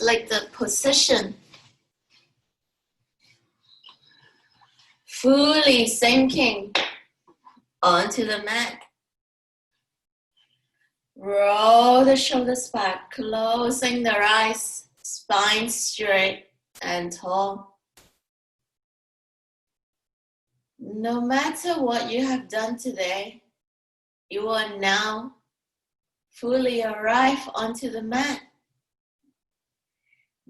like the position. Fully sinking onto the mat. Roll the shoulders back, closing the eyes, spine straight and tall. No matter what you have done today, you will now fully arrive onto the mat.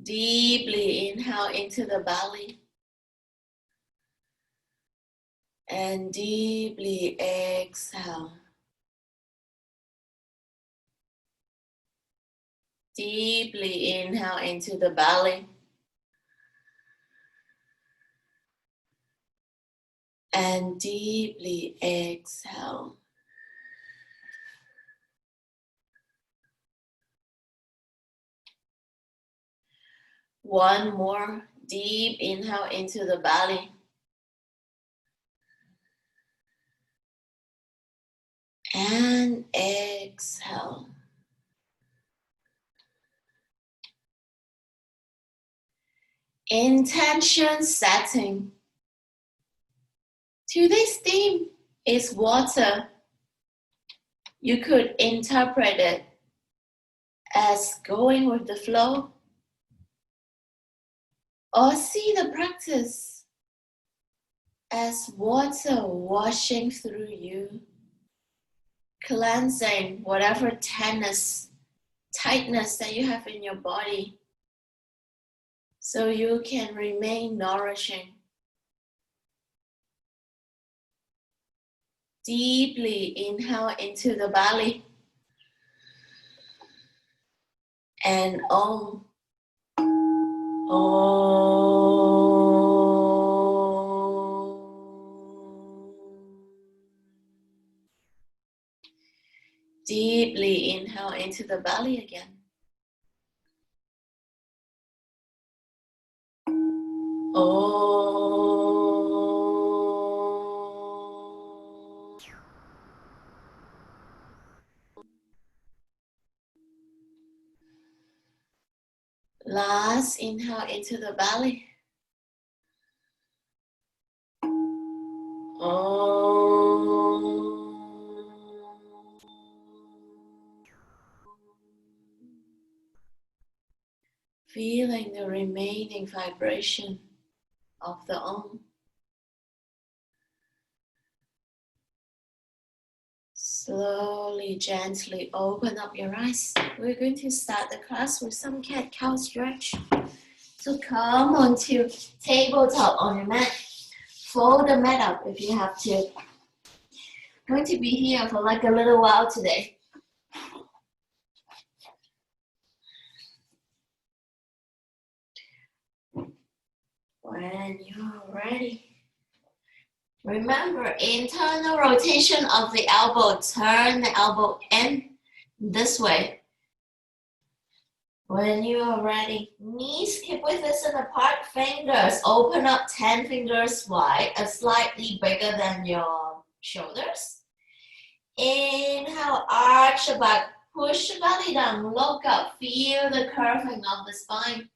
Deeply inhale into the belly. And deeply exhale. Deeply inhale into the belly. And deeply exhale. One more deep inhale into the belly. And exhale. Intention setting. Today's theme is water. You could interpret it as going with the flow, or see the practice as water washing through you, cleansing whatever tightness that you have in your body, so you can remain nourishing. Deeply inhale into the belly. And Om. Deeply inhale into the belly again. Last inhale into the belly. Feeling the remaining vibration of the Om. Slowly, gently open up your eyes. We're going to start the class with some cat-cow stretch. So come onto tabletop on your mat. Fold the mat up if you have to. I'm going to be here for like a little while today. When you're ready. Remember, internal rotation of the elbow. Turn the elbow in this way. When you are ready, knees keep width and apart, fingers open up 10 fingers wide, slightly bigger than your shoulders. Inhale, arch the back, push the belly down, look up, feel the curving of the spine.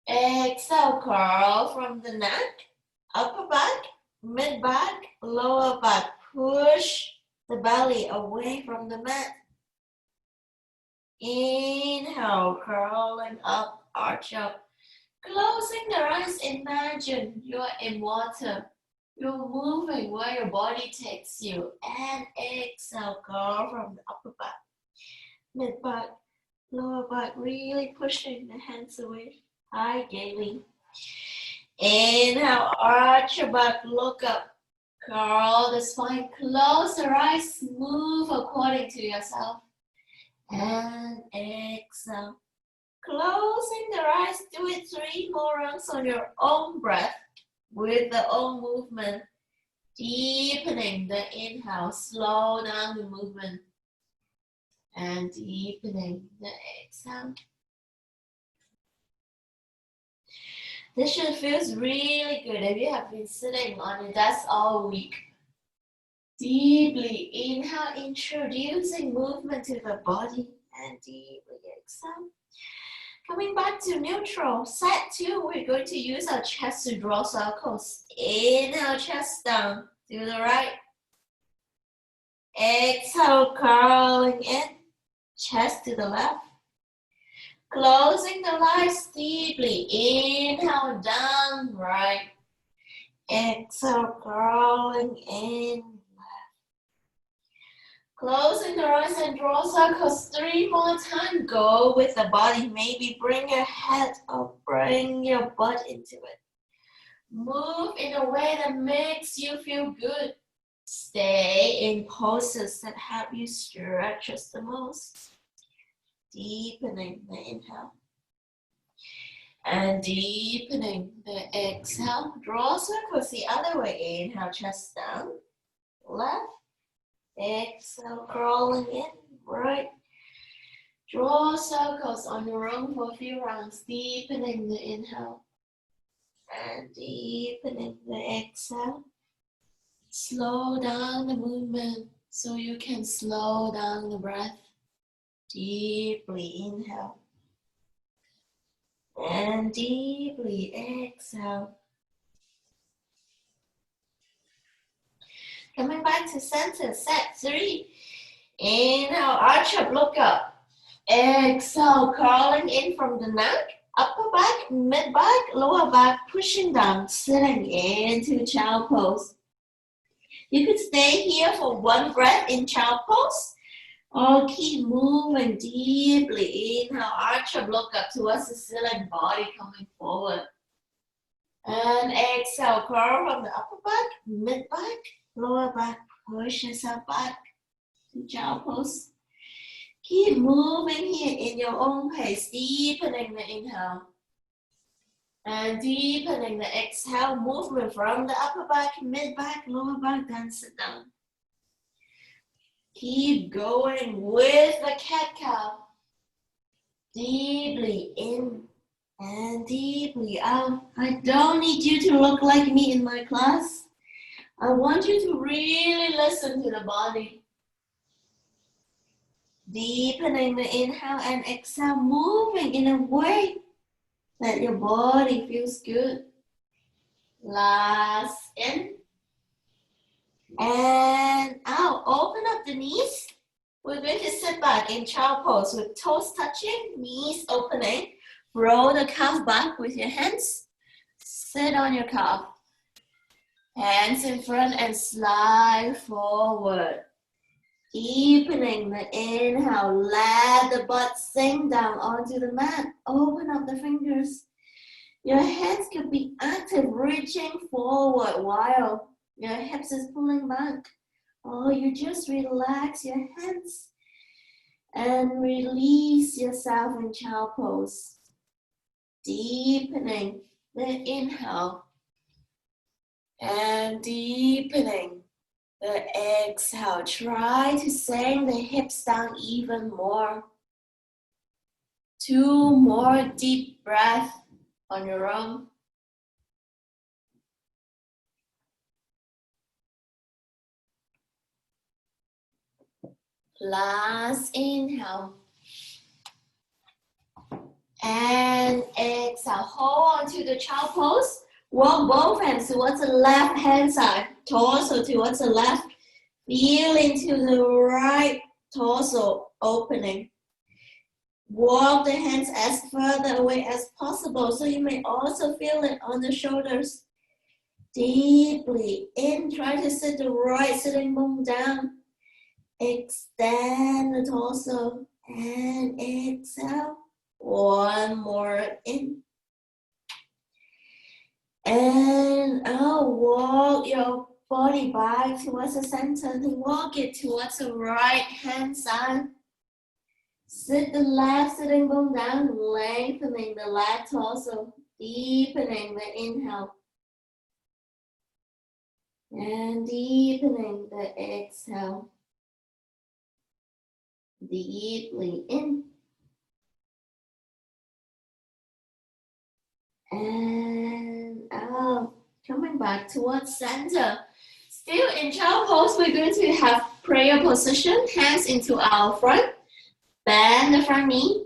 Exhale, curl from the neck, upper back, mid back, lower back. Push the belly away from the mat. Inhale, curling up, arch up. Closing the eyes, imagine you're in water. You're moving where your body takes you. And exhale, curl from the upper back, mid back, lower back. Really pushing the hands away. Hi, Gaily. Inhale, arch your back, look up. Curl the spine, close your eyes, move according to yourself. And exhale. Closing the eyes, do it 3 more rounds on your own breath with the own movement. Deepening the inhale, slow down the movement. And deepening the exhale. This should feel really good if you have been sitting on your desk all week. Deeply inhale, introducing movement to the body, and deeply exhale. Coming back to neutral, set 2, we're going to use our chest to draw circles. Inhale, chest down to the right. Exhale, curling in, chest to the left. Closing the legs deeply. Inhale, down, right. Exhale, curling in. Closing the eyes and draw circles 3 more times. Go with the body. Maybe bring your head or bring your butt into it. Move in a way that makes you feel good. Stay in poses that help you stretch us the most. Deepening the inhale. And deepening the exhale. Draw circles the other way. Inhale, chest down. Left. Exhale, crawling in, right. Draw circles on your own for a few rounds, deepening the inhale and deepening the exhale. Slow down the movement so you can slow down the breath. Deeply inhale and deeply exhale. Coming back to center, set 3. Inhale, arch up, look up. Exhale, curling in from the neck, upper back, mid back, lower back, pushing down, sitting into child pose. You could stay here for 1 breath in child pose, or keep moving deeply. Inhale, arch up, look up towards the ceiling, body coming forward. And exhale, curl from the upper back, mid back, lower back, push yourself back to child pose. Keep moving here in your own pace, deepening the inhale. And deepening the exhale, movement from the upper back, mid back, lower back, then sit down. Keep going with the cat-cow. Deeply in and deeply out. I don't need you to look like me in my class. I want you to really listen to the body. Deepening the inhale and exhale, moving in a way that your body feels good. Last in and out. Open up the knees. We're going to sit back in child pose with toes touching, knees opening. Roll the calf back with your hands. Sit on your calf. Hands in front and slide forward. Deepening the inhale. Let the butt sink down onto the mat. Open up the fingers. Your hands could be active, reaching forward while your hips is pulling back. Or you just relax your hands and release yourself in child pose. Deepening the inhale and deepening the exhale. Try to sink the hips down even more. 2 more deep breaths on your own. Last inhale. And exhale. Hold on to the child pose. Walk both hands towards the left hand side. Torso towards the left. Feel into the right torso opening. Walk the hands as further away as possible so you may also feel it on the shoulders. Deeply in. Try to sit the right sitting bone down. Extend the torso and exhale. 1 more in. And out. Walk your body back towards the center. Then walk it towards the right hand side. Sit the left sitting bone down, lengthening the left torso, deepening the inhale. And deepening the exhale. Deeply in. And out. Coming back towards center. Still in child pose, we're going to have prayer position. Hands into our front. Bend the front knee.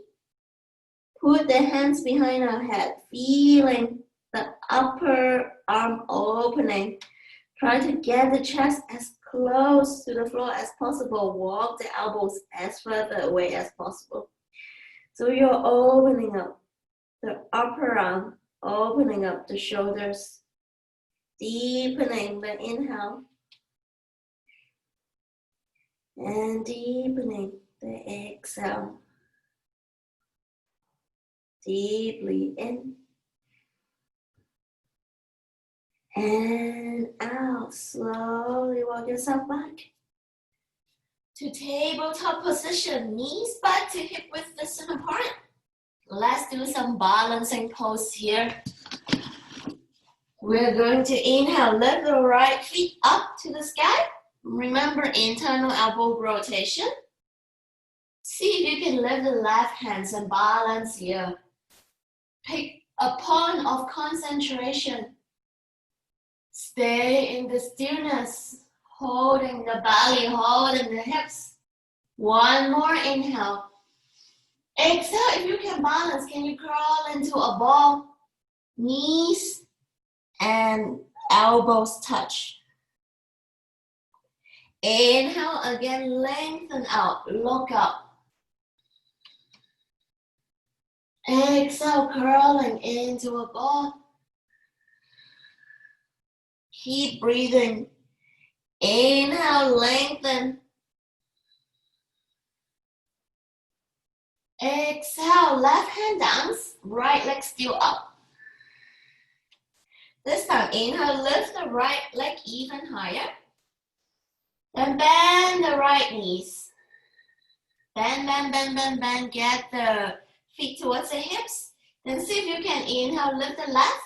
Put the hands behind our head, feeling the upper arm opening. Try to get the chest as close to the floor as possible. Walk the elbows as further away as possible. So you're opening up the upper arm, opening up the shoulders, deepening the inhale, and deepening the exhale. Deeply in and out. Slowly walk yourself back to tabletop position. Knees back to hip width distance apart. Let's do some balancing pose here. We're going to inhale, lift the right feet up to the sky. Remember internal elbow rotation. See if you can lift the left hands and balance here. Pick a point of concentration. Stay in the stillness, holding the belly, holding the hips. One more inhale. Exhale, if you can balance, can you crawl into a ball? Knees and elbows touch. Inhale again, lengthen out, look up. Exhale, curling into a ball. Keep breathing. Inhale, lengthen. Exhale, left hand down, right leg still up. This time, inhale, lift the right leg even higher. Then bend the right knees. Bend, bend, bend, bend, bend. Get the feet towards the hips. Then see if you can inhale, lift the left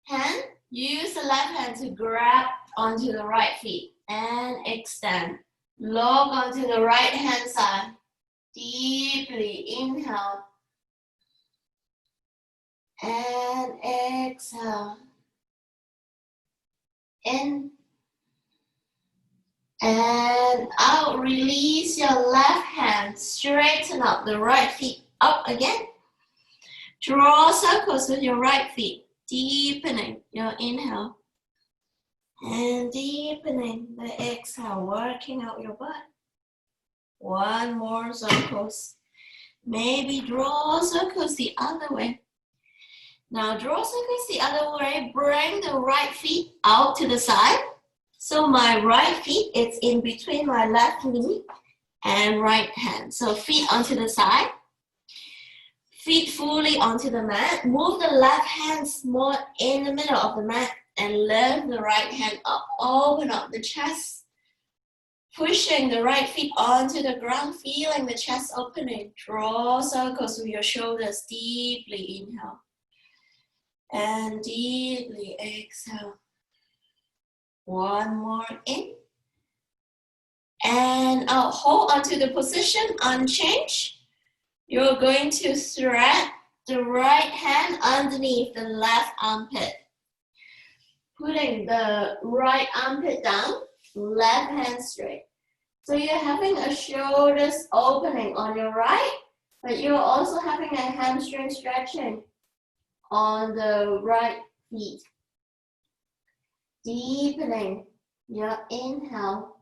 hand. Use the left hand to grab onto the right feet and extend. Look onto the right hand side. Deeply inhale and exhale. In and out. Release your left hand. Straighten up the right feet up again. Draw circles with your right feet. Deepening your inhale and deepening the exhale, working out your butt. One more circles. Maybe draw circles the other way. Now draw circles the other way. Bring the right feet out to the side. So my right feet is in between my left knee and right hand. So feet onto the side. Feet fully onto the mat. Move the left hands more in the middle of the mat and lift the right hand up. Open up the chest. Pushing the right feet onto the ground, feeling the chest opening. Draw circles with your shoulders. Deeply inhale. And deeply exhale. One more in. And out. Hold onto the position, unchanged. You're going to thread the right hand underneath the left armpit. Putting the right armpit down, left hand straight. So you're having a shoulders opening on your right, but you're also having a hamstring stretching on the right feet. Deepening your inhale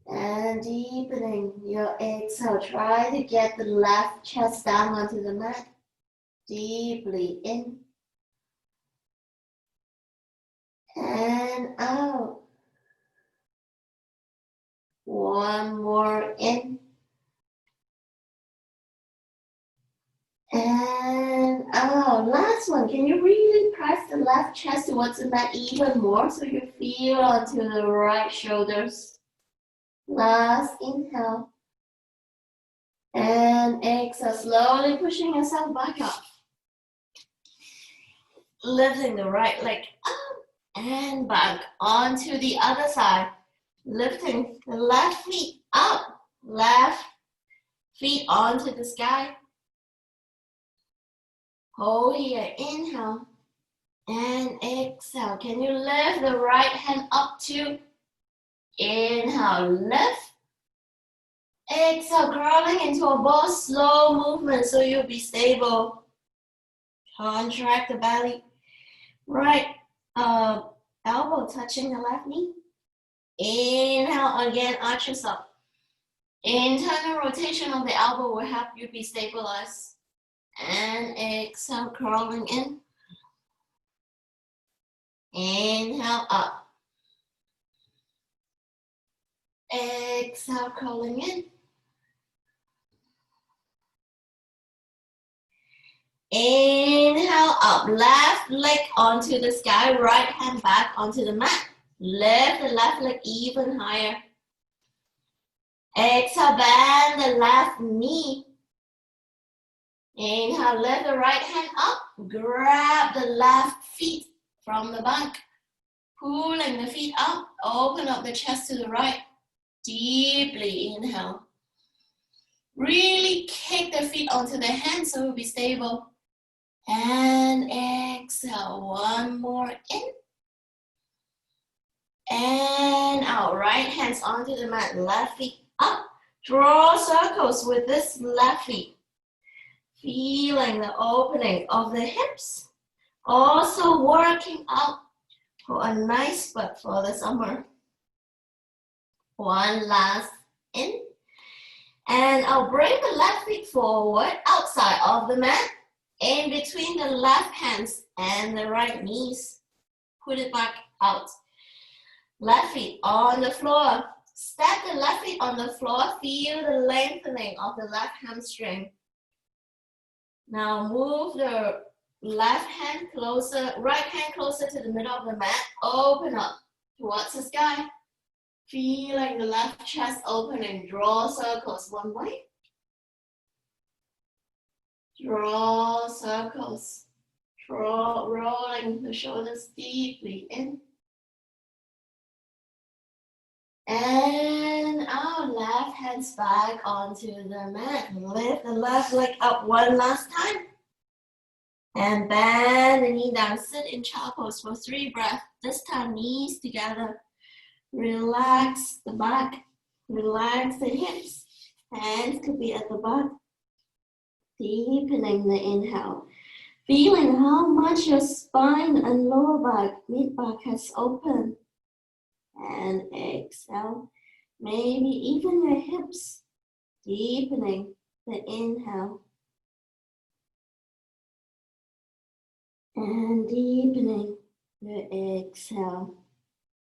and deepening your exhale. Try to get the left chest down onto the mat. Deeply in and out. One more in and out. Last one. Can you really press the left chest towards the mat even more so you feel onto the right shoulders? Last inhale and exhale. Slowly pushing yourself back up. Lifting the right leg up and back onto the other side. Lifting the left feet up, left feet onto the sky. Hold here, inhale and exhale. Can you lift the right hand up too? Inhale, lift. Exhale, crawling into a ball, slow movement so you'll be stable. Contract the belly. Right elbow touching the left knee. Inhale again, arch yourself. Internal rotation of the elbow will help you be stabilized. And exhale, crawling in. Inhale, up. Exhale, crawling in. Inhale, up. Left leg onto the sky, right hand back onto the mat. Lift the left leg even higher. Exhale, bend the left knee. Inhale, lift the right hand up. Grab the left feet from the back. Pulling the feet up. Open up the chest to the right. Deeply inhale. Really kick the feet onto the hands so it will be stable. And exhale. One more in. And out. Right hands onto the mat. Left feet up. Draw circles with this left feet. Feeling the opening of the hips. Also working out for a nice butt for the summer. One last in. And I'll bring the left feet forward outside of the mat. In between the left hands and the right knees. Put it back out. Left feet on the floor. Step the left feet on the floor. Feel the lengthening of the left hamstring. Now move the left hand closer, right hand closer to the middle of the mat. Open up towards the sky. Feeling the left chest opening. Draw circles one way. Draw circles. Rolling the shoulders deeply in. And our left hands back onto the mat. Lift the left leg up one last time. And bend the knee down. Sit in child pose for 3 breaths. This time knees together. Relax the back. Relax the hips. Hands could be at the back. Deepening the inhale. Feeling how much your spine and lower back, mid back has opened. And exhale. Maybe even your hips. Deepening the inhale. And deepening the exhale.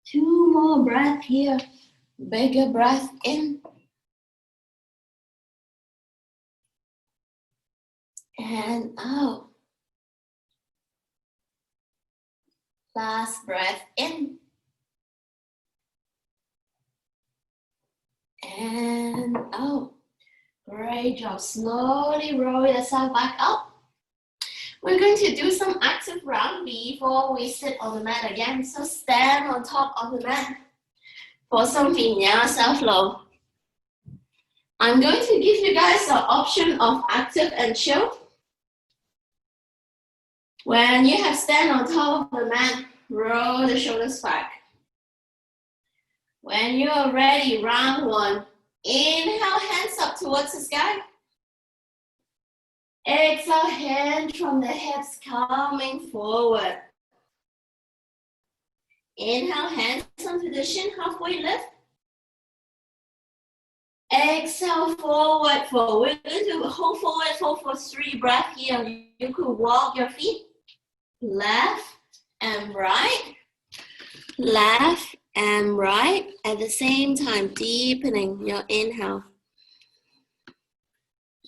2 more breaths here. Bigger breath in. And out. Last breath in. And out. Great job. Slowly roll yourself back up. We're going to do some active round before we sit on the mat again. So stand on top of the mat for some Vinyasa flow. I'm going to give you guys the option of active and chill. When you have stand on top of the mat, roll the shoulders back. When you are ready, round 1. Inhale, hands up towards the sky. Exhale, hands from the hips coming forward. Inhale, hands onto the shin, halfway lift. Exhale, forward fold. We're going to hold forward fold for 3 breaths here. You could walk your feet left and right. Left and right at the same time, deepening your inhale.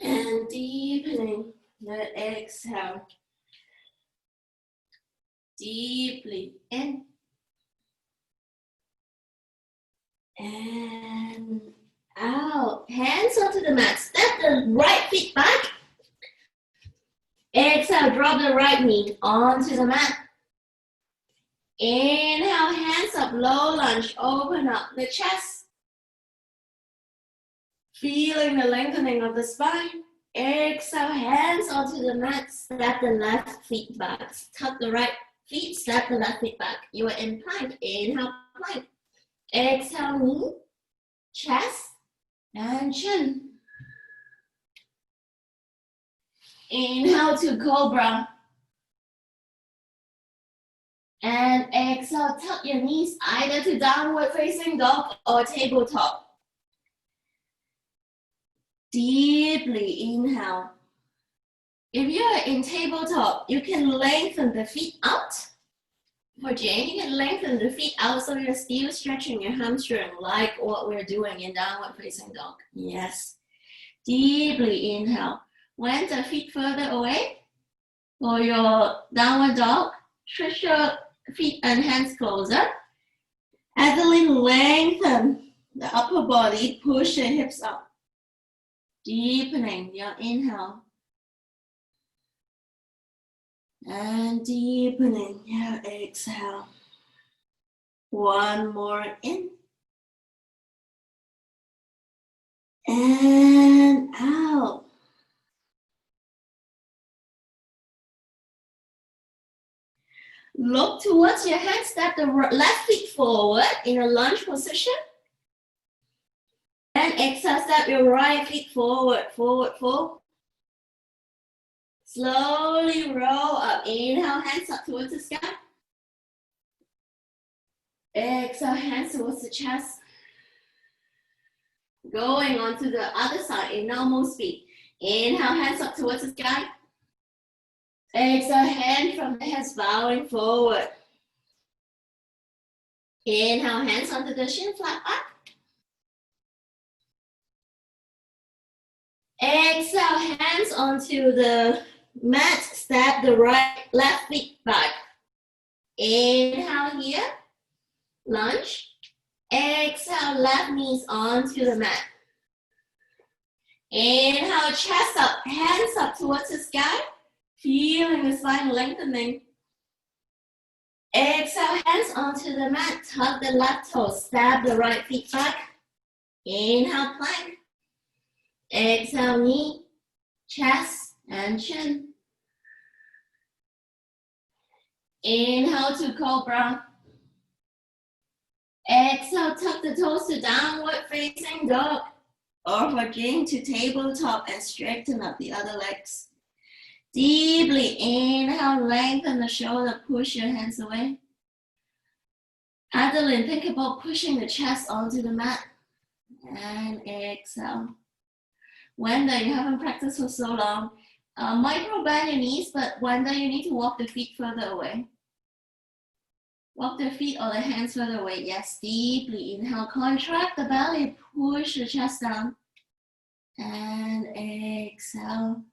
And deepening the exhale. Deeply in. And out. Hands onto the mat. Step the right feet back. Exhale, drop the right knee onto the mat. Inhale, hands up, low lunge. Open up the chest. Feeling the lengthening of the spine. Exhale, hands onto the mat. Step the left feet back. Tuck the right feet, step the left feet back. You are in plank. Inhale, plank. Exhale, knee, chest, and chin. Inhale to cobra. And exhale, tuck your knees either to downward facing dog or tabletop. Deeply inhale. If you are in tabletop, you can lengthen the feet out. For Jane, you can lengthen the feet out so you're still stretching your hamstring like what we're doing in downward facing dog. Yes. Deeply inhale. When the feet further away, for your downward dog, stretch your feet and hands closer. Adeline, lengthen the upper body, push your hips up. Deepening your inhale. And deepening your exhale. One more in. And out. Look towards your head, step the left feet forward in a lunge position. And exhale, step your right feet forward, forward, forward. Slowly roll up. Inhale, hands up towards the sky. Exhale, hands towards the chest. Going on to the other side in normal speed. Inhale, hands up towards the sky. Exhale, hand from the hands bowing forward. Inhale, hands onto the shin, flat back. Exhale, hands onto the mat, step the left feet back. Inhale here, lunge. Exhale, left knees onto the mat. Inhale, chest up, hands up towards the sky. Feeling the spine lengthening. Exhale, hands onto the mat, tuck the left toes, step the right feet back. Inhale, plank. Exhale, knee, chest, and chin. Inhale to cobra. Exhale, tuck the toes to downward facing dog. Or for Jane to tabletop and straighten up the other legs. Deeply inhale, lengthen the shoulder, push your hands away. Adeline, think about pushing the chest onto the mat. And exhale. Wanda, you haven't practiced for so long. Micro bend your knees, but Wanda, you need to walk the feet further away. Walk the feet or the hands further away. Yes, deeply inhale, contract the belly, push the chest down. And exhale.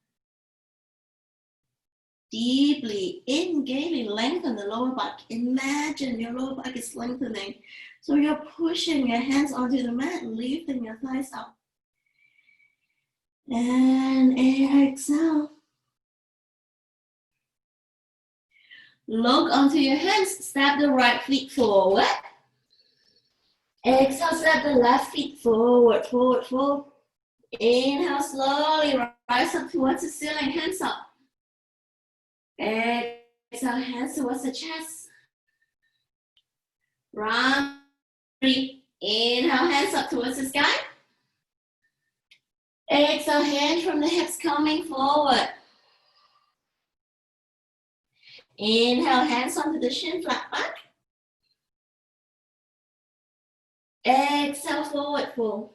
Deeply in, gaily lengthen the lower back. Imagine your lower back is lengthening. So you're pushing your hands onto the mat, lifting your thighs up. And exhale. Look onto your hands, step the right feet forward. Exhale, step the left feet forward, forward, forward. Inhale, slowly rise up towards the ceiling, hands up. Exhale, hands towards the chest. Round 3. Inhale, hands up towards the sky. Exhale, hands from the hips coming forward. Inhale, hands onto the shin, flat back. Exhale, forward fold.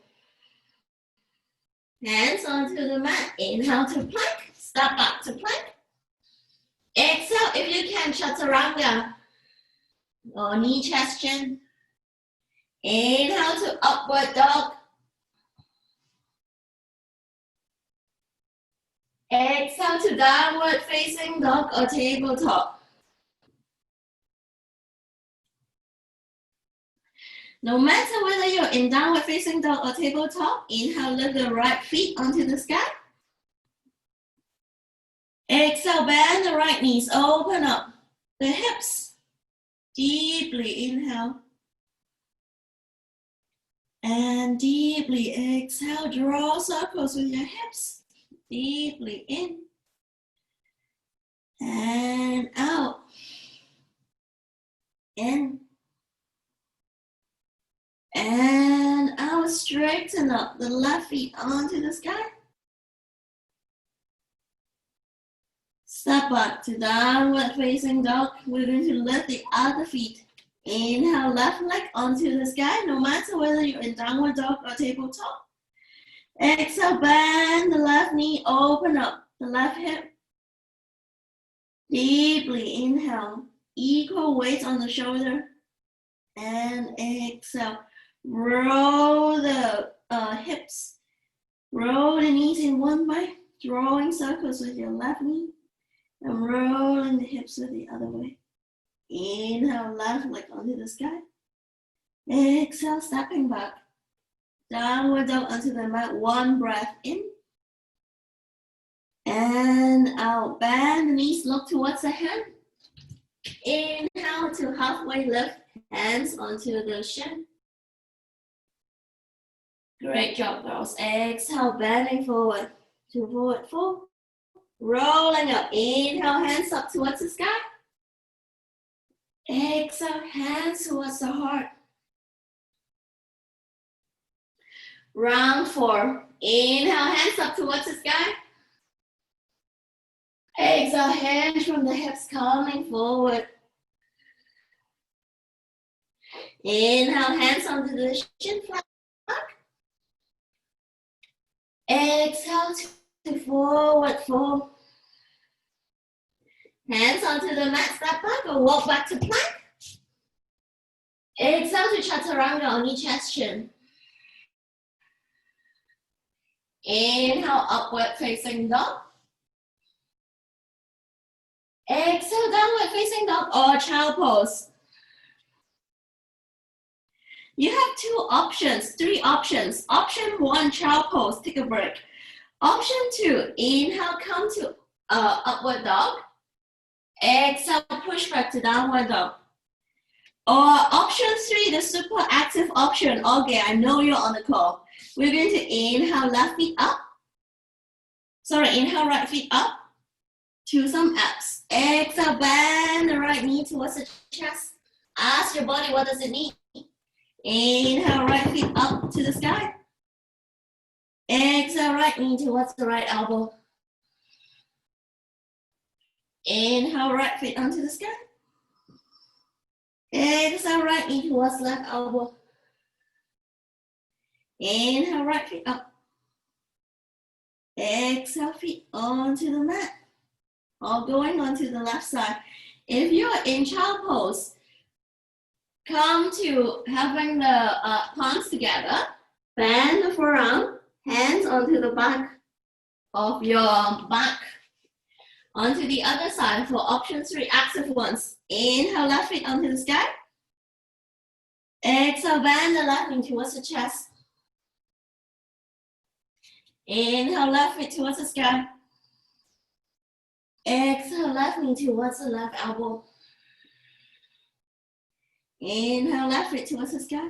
Hands onto the mat. Inhale to plank. Step back to plank. Exhale, if you can, chaturanga. Or knee, chest, chin. Inhale to upward dog. Exhale to downward facing dog or tabletop. No matter whether you're in downward facing dog or tabletop, inhale, lift the right feet onto the sky. Exhale, bend the right knees, open up the hips. Deeply inhale. And deeply exhale, draw circles with your hips. Deeply in. And out. In. And out. straighten up the left feet onto the sky. Step back to downward facing dog. We're going to lift the other feet. Inhale, left leg onto the sky, no matter whether you're in downward dog or tabletop. Exhale, bend the left knee, open up the left hip. Deeply inhale, equal weight on the shoulder. And exhale, roll the hips. Roll the knees in one way, drawing circles with your left knee. And rolling the hips with the other way. Inhale, left leg onto the sky. Exhale, stepping back. Downward dog onto the mat. One breath in. And out. Bend the knees, look towards the hand. Inhale to halfway lift. Hands onto the shin. Great job, girls. Exhale, bending forward. To forward fold. Rolling up. Inhale, hands up towards the sky. Exhale, hands towards the heart. Round 4. Inhale, hands up towards the sky. Exhale, hands from the hips coming forward. Inhale, hands onto the shin flap. Exhale to forward fold. Hands onto the mat, step back or walk back to plank. Exhale to chaturanga on each chest chin. Inhale, upward facing dog. Exhale, downward facing dog or child pose. You have 2 options, 3 options. Option 1, child pose, take a break. Option 2, inhale, come to upward dog. Exhale, push back to downward dog. Or option 3, the super active option. Okay, I know you're on the call. We're going to inhale, left feet up. Inhale, right feet up to some abs. Exhale, bend the right knee towards the chest. Ask your body, what does it need? Inhale, right feet up to the sky. Exhale, right knee towards the right elbow. Inhale, right feet onto the sky. Exhale, right knee towards left elbow. Inhale, right feet up. Exhale, feet onto the mat. All going onto the left side. If you're in child pose, come to having the palms together. Bend the forearm, hands onto the back of your back. Onto the other side for option 3, active ones. Inhale, left feet onto the sky. Exhale, bend the left knee towards the chest. Inhale, left feet towards the sky. Exhale, left knee towards the left elbow. Inhale, left feet towards the sky.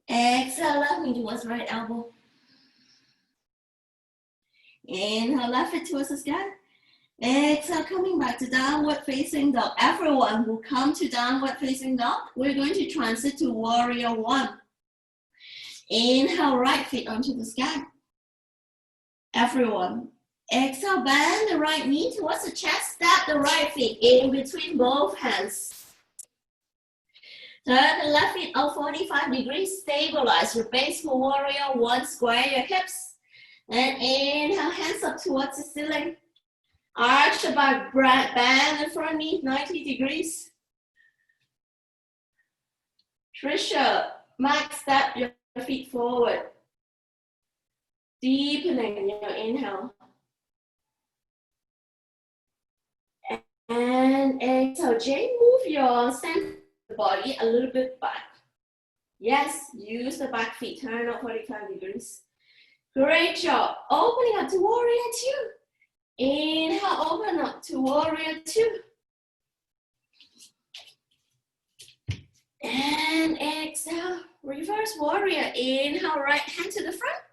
Exhale, left knee towards right elbow. Inhale, left foot towards the sky. Exhale, coming back to downward facing dog. Everyone will come to downward facing dog. We're going to transit to warrior 1. Inhale, right feet onto the sky. Everyone. Exhale, bend the right knee towards the chest. Step the right feet in between both hands. Turn the left feet out 45 degrees. Stabilize your base for warrior 1. Square your hips. And inhale, hands up towards the ceiling. Arch the back, bend the front knee 90 degrees. Trisha, max step your feet forward. Deepening your inhale. And exhale, Jane, move your center of the body a little bit back. Yes, use the back feet, turn out 45 degrees. Great job. Opening up to warrior 2. Inhale, open up to warrior 2. And exhale, reverse warrior. Inhale, right hand to the front.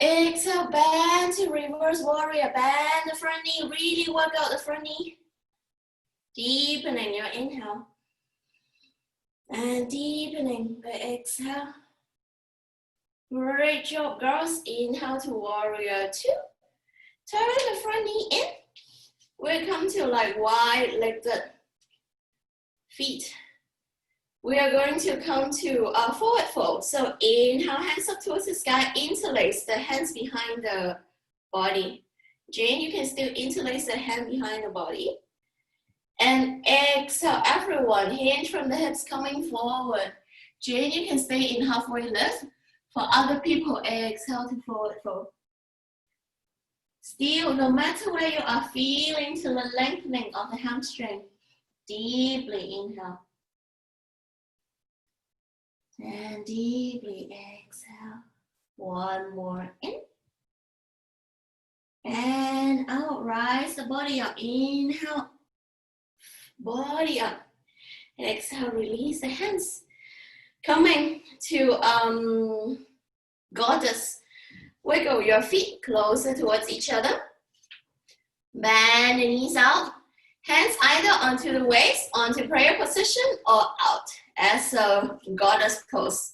Exhale, bend to reverse warrior. Bend the front knee. Really work out the front knee. Deepening your inhale. And deepening the exhale. Great job, girls. Inhale to warrior two. Turn the front knee in. We'll come to like wide-legged feet. We are going to come to a forward fold. So inhale, hands up towards the sky. Interlace the hands behind the body. Jane, you can still interlace the hand behind the body. And exhale, everyone. Hinge from the hips coming forward. Jane, you can stay in halfway lift. For other people, exhale to forward fold. Still, no matter where you are, feeling to the lengthening of the hamstring. Deeply inhale. And deeply exhale. One more in. And out. Rise the body up. Inhale. Body up. Exhale, release the hands. Coming to goddess. Wiggle your feet closer towards each other. Bend the knees out. Hands either onto the waist, onto prayer position, or out as a goddess pose.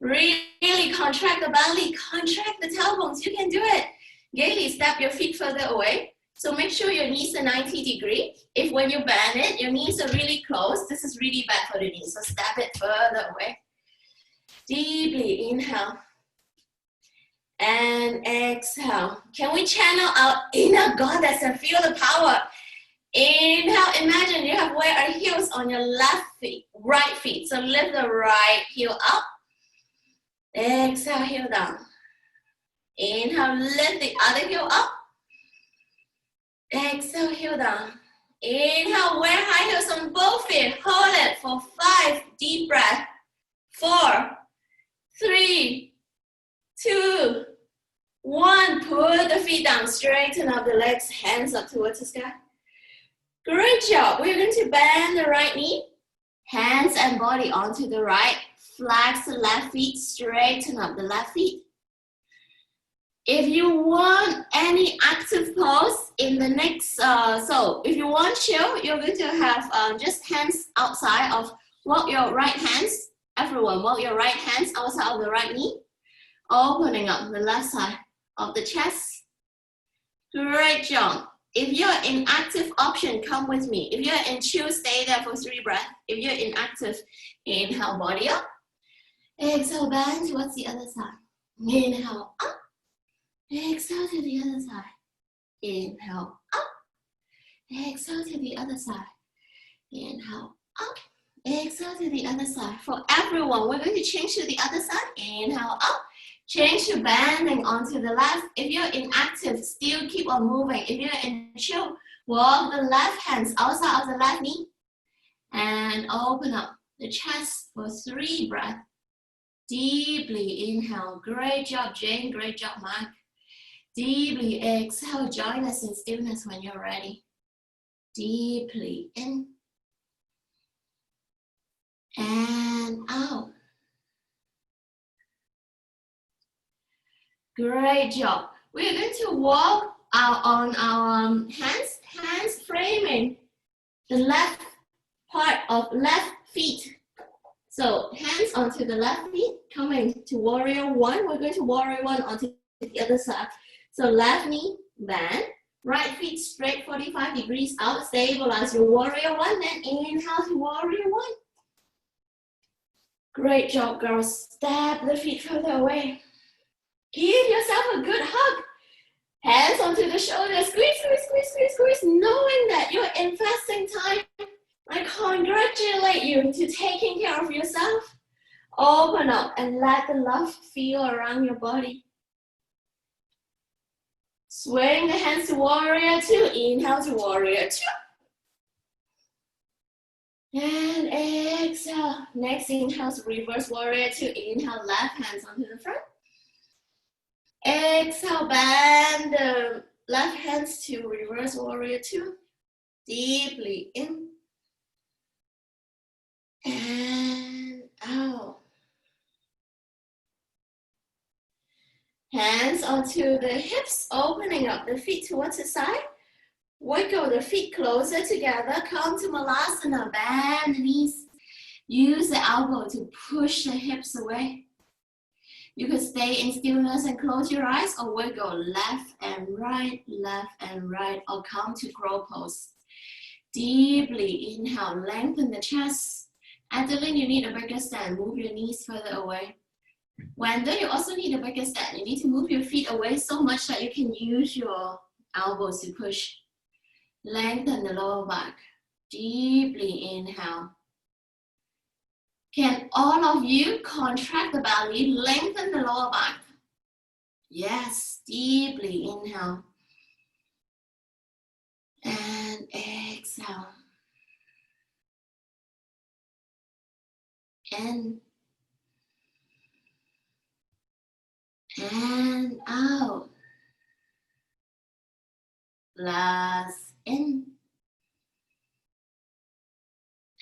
Really contract the belly, contract the tailbones. You can do it. Gaily step your feet further away. So make sure your knees are 90 degrees. If when you bend it, your knees are really close, this is really bad for the knees. So step it further away. Deeply inhale. And exhale. Can we channel our inner goddess and feel the power? Inhale, imagine you have wear heels on your left feet, right feet. So lift the right heel up. Exhale, heel down. Inhale, lift the other heel up. Exhale, heel down. Inhale, wear high heels on both feet. Hold it for 5 deep breath. 4, 3, 2, 1. Put the feet down, straighten up the legs, hands up towards the sky. Great job. We're going to bend the right knee, hands and body onto the right. Flex the left feet, straighten up the left feet. If you want any active pose in the next, so if you want chill, you're going to have just hands outside of, walk your right hands. Everyone, walk your right hands outside of the right knee. Opening up the left side of the chest. Great job. If you're in active option, come with me. If you're in chill, stay there for 3 breaths. If you're in active, inhale, body up. Exhale, bend towards the other side. Inhale, up. Exhale to the other side. Inhale, up. Exhale to the other side. Inhale, up. Exhale to the other side. For everyone, we're going to change to the other side. Inhale, up. Change to bending onto the left. If you're in active, still keep on moving. If you're in chill, walk the left hands outside of the left knee. And open up the chest for 3 breaths. Deeply inhale. Great job, Jane. Great job, Mark. Deeply exhale. Join us in stillness when you're ready. Deeply in. And out. Great job. We're going to walk out on our hands framing the left part of left feet. So hands onto the left feet, coming to warrior 1. We're going to warrior 1 onto the other side. So left knee bend, right feet straight 45 degrees out, stabilize your warrior 1, then inhale to warrior 1. Great job, girls. Step the feet further away. Give yourself a good hug. Hands onto the shoulders. Squeeze, squeeze, squeeze, squeeze, squeeze. Knowing that you're in fasting time, I congratulate you to taking care of yourself. Open up and let the love feel around your body. Swing the hands to warrior 2. Inhale to warrior 2. And exhale. Next inhale to reverse warrior 2. Inhale, left hands onto the front. Exhale, bend the left hands to reverse warrior 2. Deeply in. And out. Hands onto the hips, opening up the feet towards the side. Wiggle the feet closer together. Come to Malasana, bend the knees. Use the elbow to push the hips away. You could stay in stillness and close your eyes, or we'll go left and right, or come to crow pose. Deeply inhale, lengthen the chest. Adeline, you need a bigger stand. Move your knees further away. Wendell, you also need a bigger stand. You need to move your feet away so much that you can use your elbows to push. Lengthen the lower back. Deeply inhale. Can all of you contract the belly, lengthen the lower back? Yes, deeply inhale. And exhale. In. And out. Last in.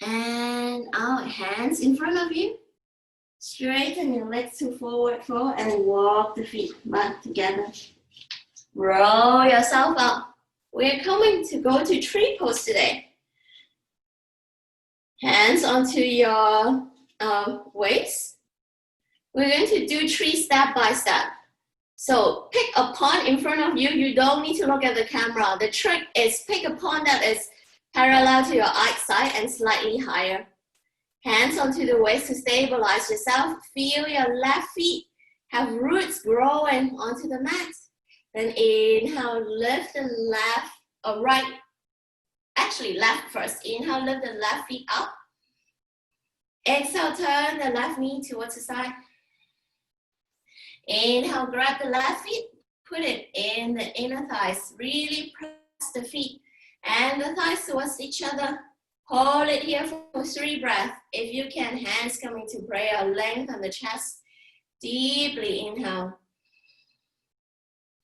And out. Hands in front of you. Straighten your legs to forward fold and walk the feet back together. Roll yourself up. We're coming to go to tree pose today. Hands onto your waist. We're going to do tree step by step. So pick a pond in front of you. You don't need to look at the camera. The trick is pick a pond that is parallel to your eyesight and slightly higher. Hands onto the waist to stabilize yourself. Feel your left feet have roots growing onto the mat. Then inhale, lift the left or right. Actually, left first. Inhale, lift the left feet up. Exhale, turn the left knee towards the side. Inhale, grab the left feet, put it in the inner thighs. Really press the feet and the thighs towards each other. Hold it here for 3 breaths. If you can, hands coming to prayer, lengthen the chest. Deeply inhale.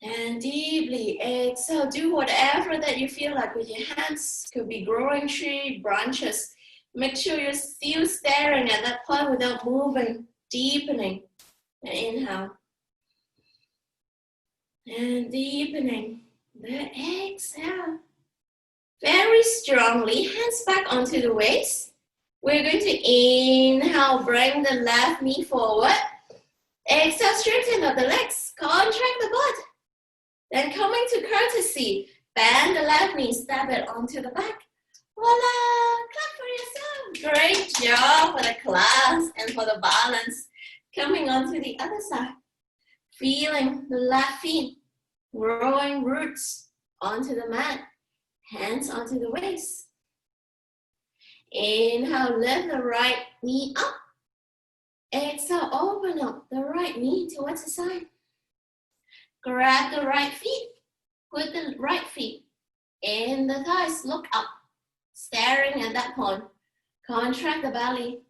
And deeply exhale. Do whatever that you feel like with your hands. Could be growing tree branches. Make sure you're still staring at that point without moving. Deepening. And inhale. And deepening. The exhale. Very strongly, hands back onto the waist. We're going to inhale, bring the left knee forward. Exhale, straighten up the legs, contract the butt. Then coming to courtesy, bend the left knee, step it onto the back. Voila, clap for yourself. Great job for the class and for the balance. Coming onto the other side. Feeling the left feet growing roots onto the mat. Hands onto the waist. Inhale, lift the right knee up. Exhale, open up the right knee towards the side. Grab the right feet. Put the right feet in the thighs. Look up. Staring at that point. Contract the belly.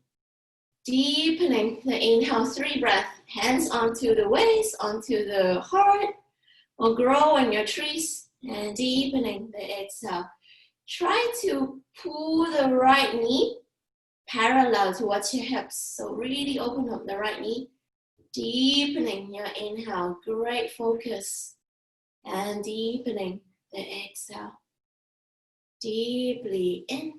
Deepening the inhale, 3 breaths. Hands onto the waist, onto the heart. Or growing your trees. And deepening the exhale. Try to pull the right knee parallel towards your hips. So really open up the right knee. Deepening your inhale. Great focus. And deepening the exhale. Deeply in.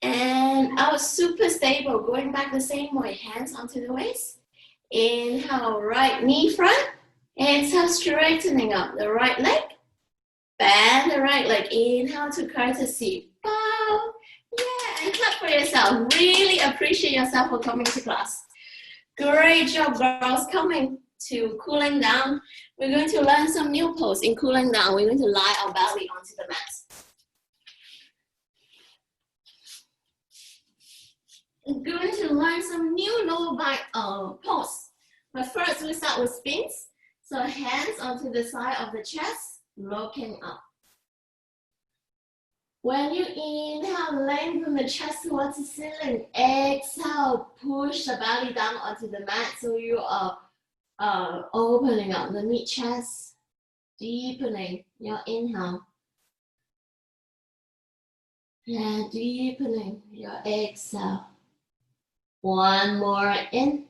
And out, super stable. Going back the same way. Hands onto the waist. Inhale, right knee front. Exhale, straightening up the right leg. Bend the right leg. Inhale to courtesy. Bow. Yeah, and clap for yourself. Really appreciate yourself for coming to class. Great job, girls. Coming to cooling down. We're going to learn some new pose. In cooling down, we're going to lie our belly onto the mat. We're going to learn some new lower back pose. But first, we start with spins. So hands onto the side of the chest, looking up. When you inhale, lengthen the chest towards the ceiling. Exhale, push the belly down onto the mat so you are opening up the mid chest, deepening your inhale. And deepening your exhale. One more in.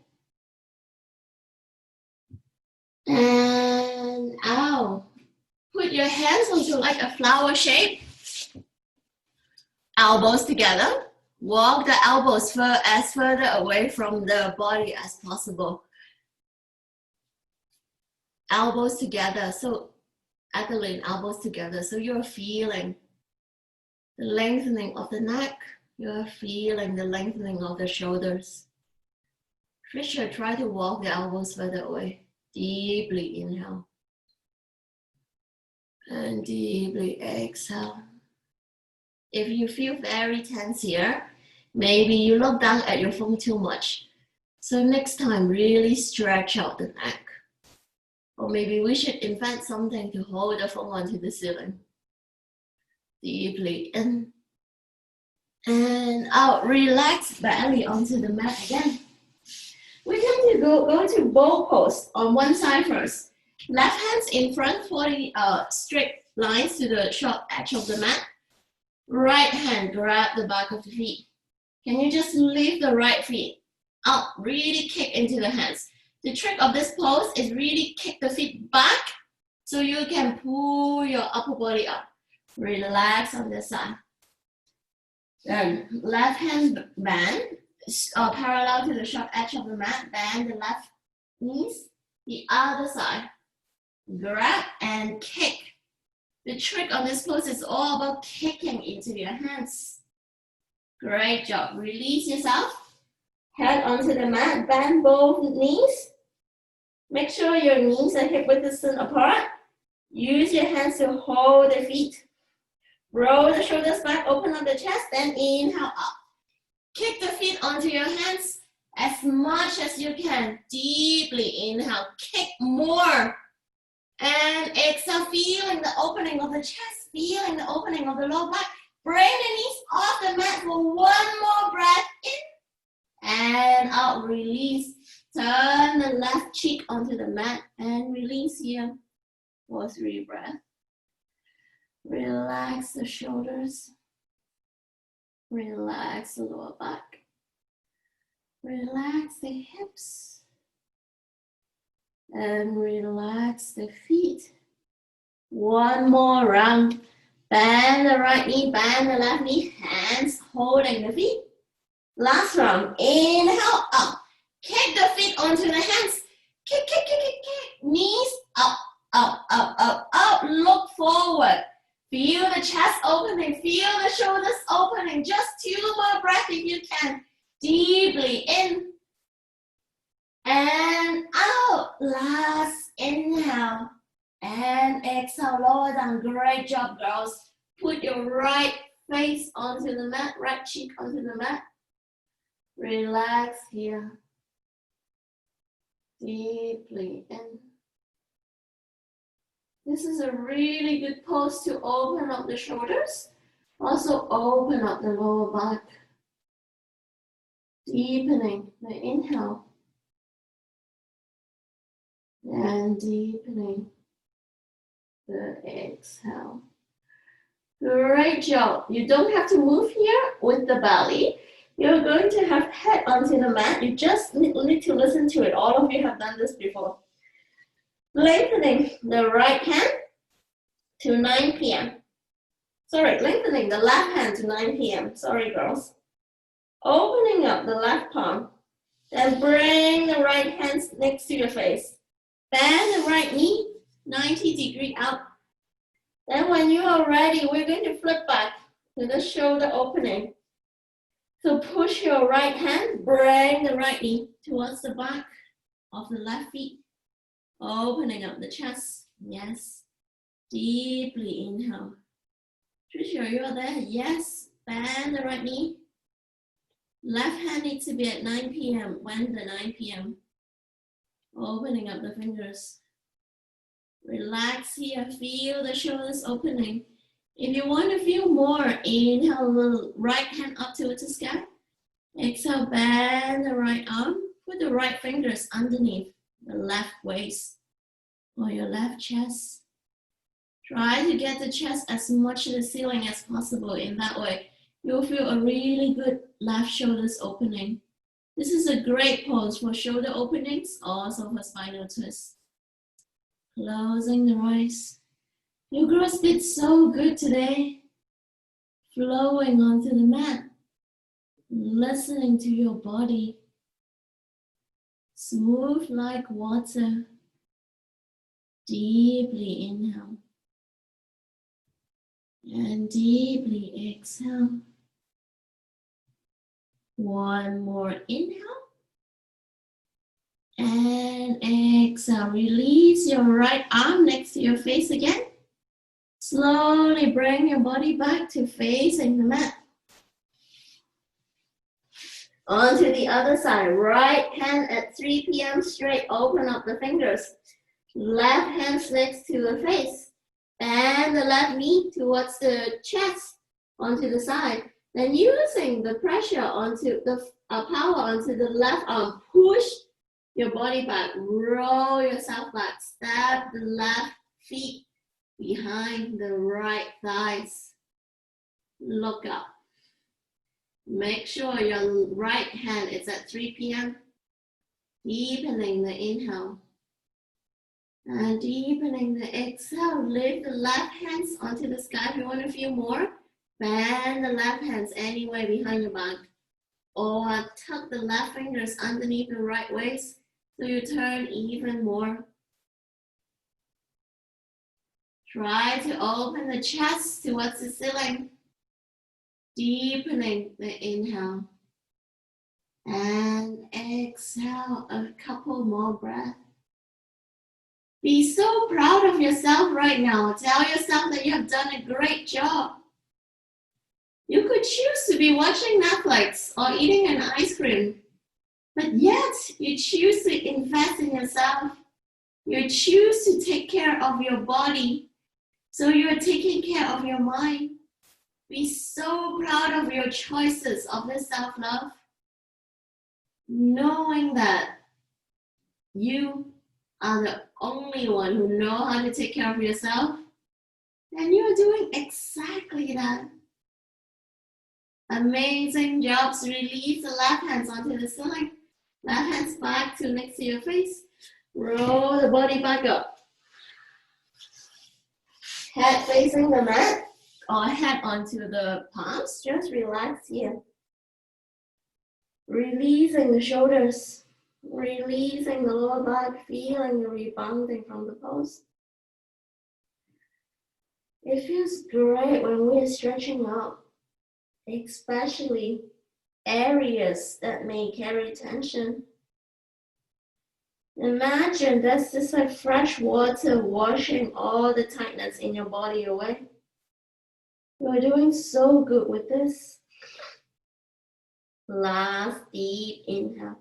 And out. Put your hands onto like a flower shape. Elbows together. Walk the elbows as further away from the body as possible. Elbows together, so Adeline, elbows together. So you're feeling the lengthening of the neck. You're feeling the lengthening of the shoulders. Trisha, try to walk the elbows further away. Deeply inhale. And deeply exhale. If you feel very tense here, maybe you look down at your phone too much. So next time, really stretch out the neck. Or maybe we should invent something to hold the phone onto the ceiling. Deeply in and out. Relax belly onto the mat again. We tend to go to bow pose on one side first. Left hands in front, 40 straight lines to the sharp edge of the mat. Right hand grab the back of the feet. Can you just lift the right feet up? Really kick into the hands. The trick of this pose is really kick the feet back so you can pull your upper body up. Relax on this side. Then left hand bend, parallel to the sharp edge of the mat. Bend the left knees. The other side. Grab and kick. The trick on this pose is all about kicking into your hands. Great job. Release yourself. Head onto the mat. Bend both knees. Make sure your knees are hip width distance apart. Use your hands to hold the feet. Roll the shoulders back, open up the chest, then inhale up. Kick the feet onto your hands as much as you can. Deeply inhale, kick more. And exhale, feeling the opening of the chest, feeling the opening of the lower back. Bring the knees off the mat for one more breath in. And out, release. Turn the left cheek onto the mat and release here for 3 breaths. Relax the shoulders. Relax the lower back. Relax the hips. And relax the feet. One more round. Bend the right knee, bend the left knee. Hands holding the feet. Last round. Inhale up. Kick the feet onto the hands. Kick, kick, kick, kick, kick. Knees up, up, up, up, up. Look forward. Feel the chest opening. Feel the shoulders opening. Just 2 more breaths if you can. Deeply in and out. Last inhale and exhale. Lower down. Great job, girls. Put your right face onto the mat. Right cheek onto the mat. Relax here. Deeply in. This is a really good pose to open up the shoulders. Also open up the lower back. Deepening the inhale. And deepening the exhale. Great job. You don't have to move here with the belly. You're going to have head onto the mat. You just need to listen to it. All of you have done this before. Lengthening the right hand to 9 p.m. Sorry, lengthening the left hand to 9 p.m. Sorry, girls. Opening up the left palm. Then bring the right hand next to your face. Bend the right knee 90 degrees out. Then when you are ready, we're going to flip back to the shoulder opening. So push your right hand, bring the right knee towards the back of the left feet. Opening up the chest. Yes. Deeply inhale. Trisha, you are there? Yes. Bend the right knee. Left hand needs to be at 9 p.m. When the 9 p.m. Opening up the fingers. Relax here. Feel the shoulders opening. If you want to feel more, inhale the right hand up towards the sky. Exhale, bend the right arm. Put the right fingers underneath the left waist or your left chest. Try to get the chest as much to the ceiling as possible. In that way, you'll feel a really good left shoulders opening. This is a great pose for shoulder openings, also for spinal twists. Closing the eyes. You girls did so good today. Flowing onto the mat. Listening to your body. Smooth like water. Deeply inhale. And deeply exhale. One more inhale. And exhale. Release your right arm next to your face again. Slowly bring your body back to facing the mat. Onto the other side. Right hand at 3 p.m. straight. Open up the fingers. Left hand next to the face. And the left knee towards the chest. Onto the side. Then using the pressure onto the power onto the left arm. Push your body back. Roll yourself back. Step the left feet behind the right thighs. Look up. Make sure your right hand is at 3 p.m. Deepening the inhale. And deepening the exhale. Lift the left hands onto the sky. If you want to feel more, bend the left hands anywhere behind your back. Or tuck the left fingers underneath the right waist so you turn even more. Try to open the chest towards the ceiling. Deepening the inhale. And exhale a couple more breaths. Be so proud of yourself right now. Tell yourself that you have done a great job. You could choose to be watching Netflix or eating an ice cream, but yet you choose to invest in yourself. You choose to take care of your body, so you're taking care of your mind. Be so proud of your choices of this self-love, knowing that you are the only one who know how to take care of yourself, and you're doing exactly that. Amazing jobs. Release the left hands onto the ceiling. Left hands back to next to your face. Roll the body back up. Head facing the mat or head onto the palms. Just relax here. Releasing the shoulders. Releasing the lower back. Feeling the rebounding from the pose. It feels great when we are stretching out, especially areas that may carry tension. Imagine that's just like fresh water washing all the tightness in your body away. You're doing so good with this. Last deep inhale.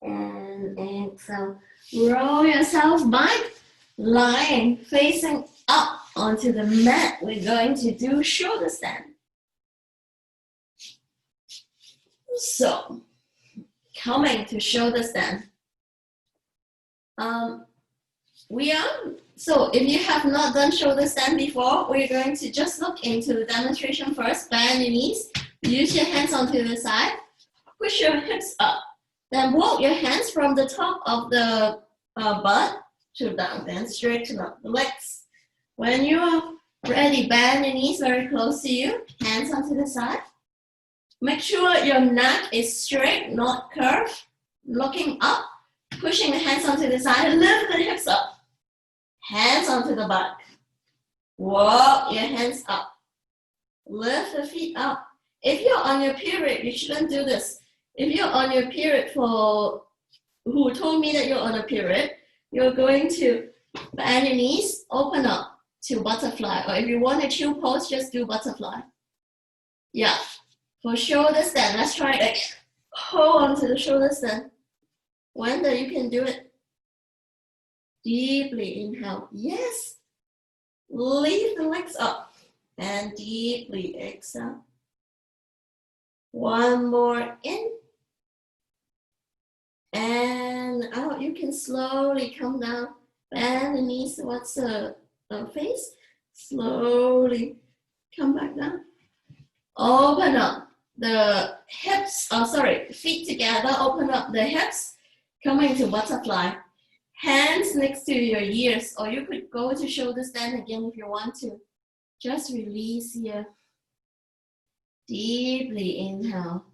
And exhale. Roll yourself back, lying, facing up onto the mat. We're going to do shoulder stand. So, coming to shoulder stand. So if you have not done shoulder stand before, we're going to just look into the demonstration first. Bend your knees, use your hands onto the side, push your hips up. Then walk your hands from the top of the butt to down, then straighten up the legs. When you are ready, bend your knees very close to you, hands onto the side. Make sure your neck is straight, not curved. Looking up, pushing the hands onto the side, lift the hips up. Hands onto the back. Walk your hands up. Lift the feet up. If you're on your period, you shouldn't do this. If you're on your period who told me that you're on a period, you're going to bend your knees, open up to butterfly. Or if you want a chill pose, just do butterfly. Yeah. For shoulder stand, let's try it again. Hold on to the shoulder stand. Wonder you can do it. Deeply inhale. Yes. Lift the legs up. And deeply exhale. One more in. And out. You can slowly come down. Bend the knees towards the face. Slowly come back down. Open up the hips, feet together, open up the hips, coming to butterfly. Hands next to your ears, or you could go to shoulder stand again if you want to. Just release here. Deeply inhale.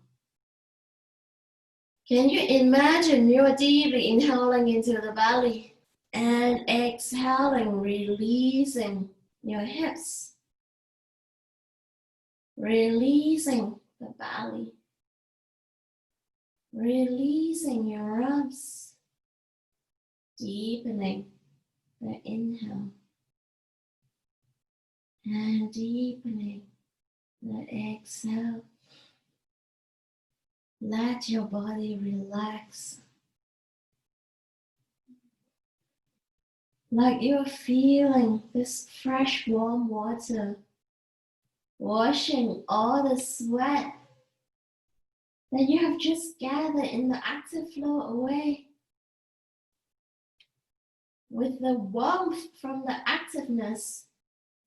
Can you imagine you're deeply inhaling into the belly and exhaling, releasing your hips, releasing the belly, releasing your arms, deepening the inhale and deepening the exhale. Let your body relax. Like you're feeling this fresh warm water washing all the sweat that you have just gathered in the active flow away. With the warmth from the activeness,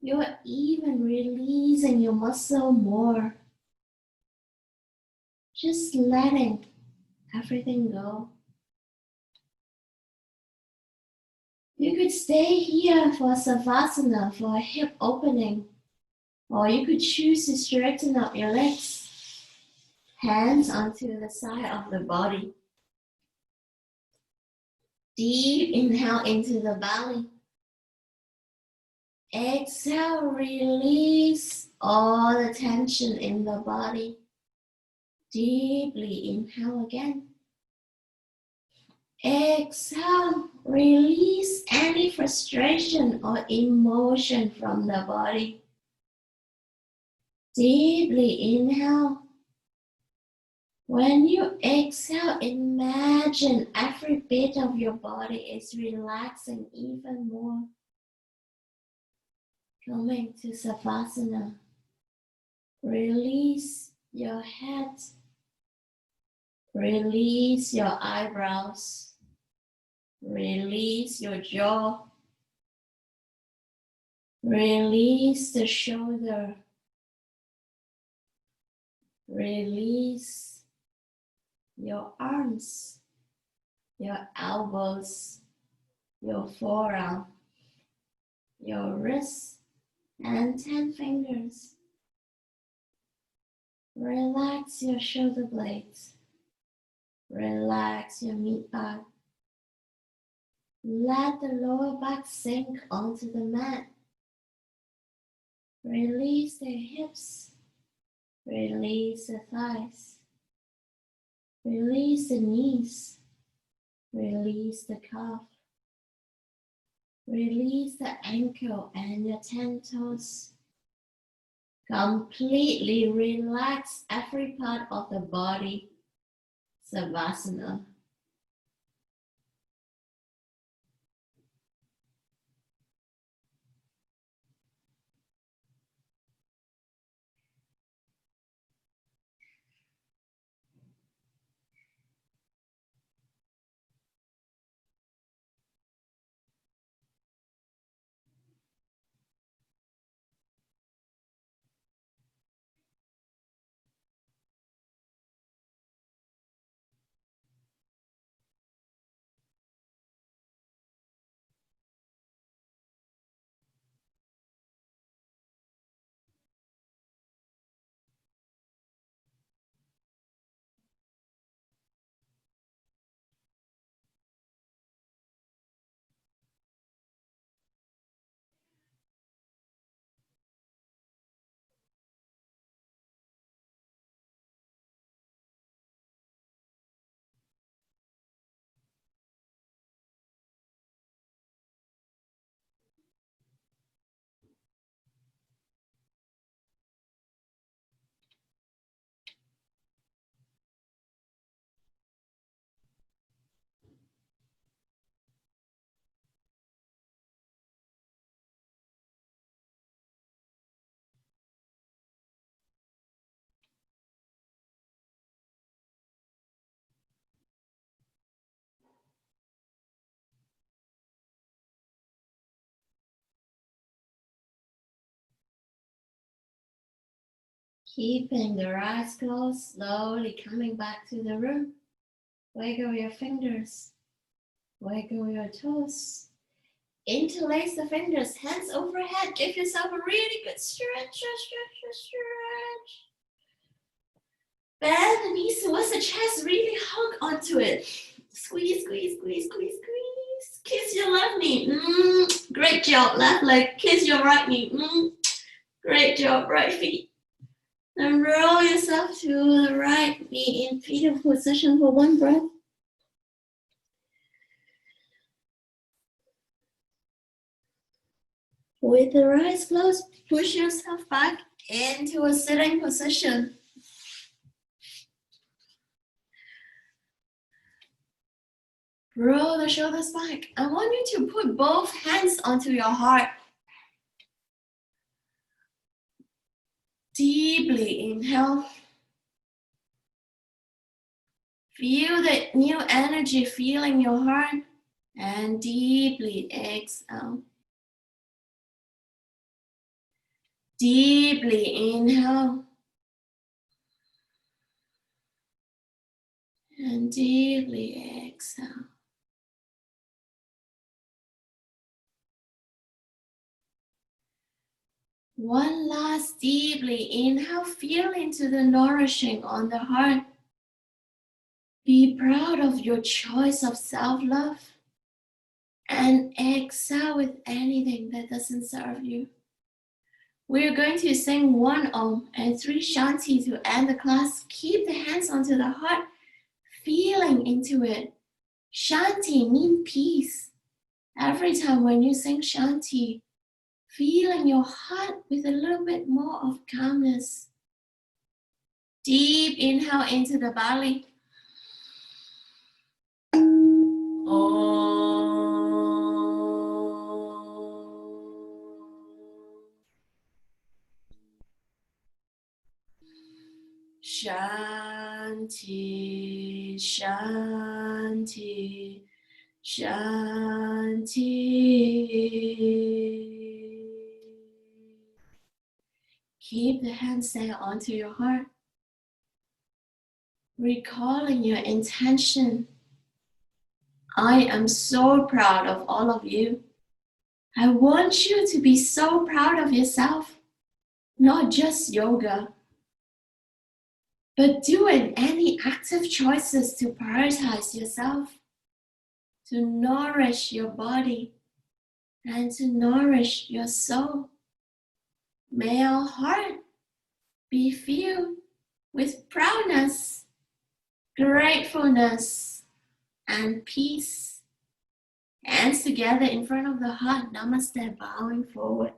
you're even releasing your muscle more. Just letting everything go. You could stay here for Savasana, for a hip opening, or you could choose to straighten up your legs, hands onto the side of the body. Deep inhale into the belly. Exhale, release all the tension in the body. Deeply inhale again. Exhale, release any frustration or emotion from the body. Deeply inhale. When you exhale, imagine every bit of your body is relaxing even more. Coming to Savasana. Release your head. Release your eyebrows. Release your jaw. Release the shoulder. Release your arms, your elbows, your forearm, your wrists, and 10 fingers. Relax your shoulder blades. Relax your mid back. Let the lower back sink onto the mat. Release the hips. Release the thighs. Release the knees. Release the calf. Release the ankle and your 10 toes. Completely relax every part of the body. Savasana. Keeping the eyes closed, slowly coming back to the room. Wiggle your fingers. Wiggle your toes. Interlace the fingers, hands overhead. Give yourself a really good stretch. Bend the knees towards the chest, really hug onto it. Squeeze, squeeze, squeeze, squeeze, squeeze. Kiss your left knee. Great job, left leg. Kiss your right knee. Great job, right feet. Then roll yourself to the right knee in fetal position for one breath. With the eyes closed, push yourself back into a sitting position. Roll the shoulders back. I want you to put both hands onto your heart. Deeply inhale. Feel the new energy filling your heart. And deeply exhale. Deeply inhale. And deeply exhale. One last deeply inhale, feel into the nourishing on the heart. Be proud of your choice of self-love and exhale with anything that doesn't serve you. We're going to sing 1 Om and 3 Shanti to end the class. Keep the hands onto the heart, feeling into it. Shanti means peace. Every time when you sing Shanti, feel in your heart with a little bit more of calmness. Deep inhale into the belly. Shanti, Shanti, Shanti. Keep the hands there onto your heart. Recalling your intention. I am so proud of all of you. I want you to be so proud of yourself. Not just yoga, but doing any active choices to prioritize yourself, to nourish your body, and to nourish your soul. May our heart be filled with proudness, gratefulness, and peace. Hands together in front of the heart. Namaste, bowing forward.